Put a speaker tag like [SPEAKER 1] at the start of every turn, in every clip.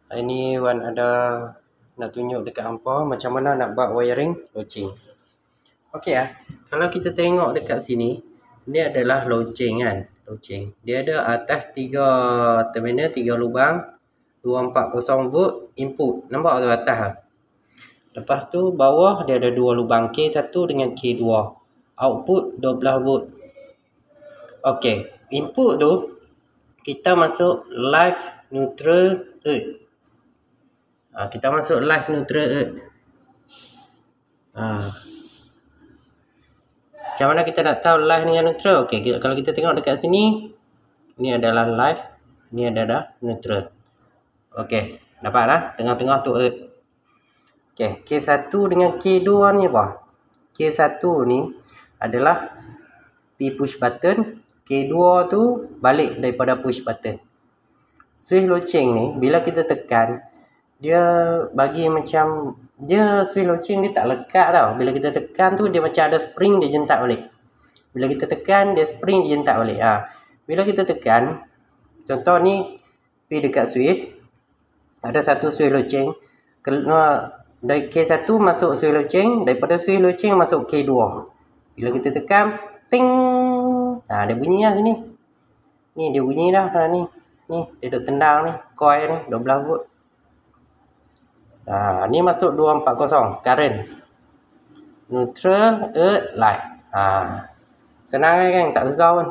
[SPEAKER 1] Ini Wan ada nak tunjuk dekat hampa macam mana nak buat wiring loceng. Okey kalau kita tengok dekat sini, ni adalah loceng kan. Loceng. Dia ada atas 3 terminal, 3 lubang, 240 volt input. Nampak tu atas. Lepas tu bawah dia ada 2 lubang K1 dengan K2. Output 12 volt. Okey, input tu kita masuk live neutral earth. Kita masuk live neutral earth. Macam mana kita nak tahu live dengan neutral? Okey, kalau kita tengok dekat sini, ni adalah live, ni adalah neutral. Okey, dapatlah tengah-tengah tu earth. Okey, K1 dengan K2 ni apa? K1 ni adalah P push button, K2 tu balik daripada push button. Switch loceng ni bila kita tekan, dia bagi macam switch loceng dia tak lekat tau. Bila kita tekan tu dia macam ada spring, dia jentak balik. Bila kita tekan dia spring, dia jentak balik. Bila kita tekan, contoh ni P dekat switch, ada satu switch loceng, dari K1 masuk switch loceng, daripada switch loceng masuk K2. Bila kita tekan, ting, dia bunyi lah sini. Ni dia bunyi dah ni. Ni dia duk tendang ni, coil ni 12 volt. Ni masuk 240 current. Neutral, earth, live. Senang kan, tak susah pun.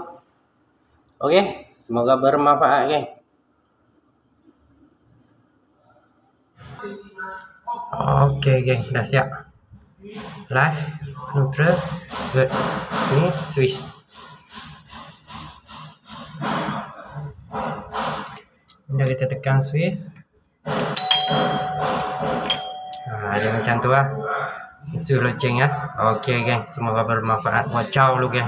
[SPEAKER 1] Okey, semoga bermanfaat kan. Okey geng, dah siap. Live, neutral, earth. Ni switch. Bila kita tekan switch, dia macam tu lah. Switch loceng ya. Okey geng, semoga bermanfaat. Wacau lu geng.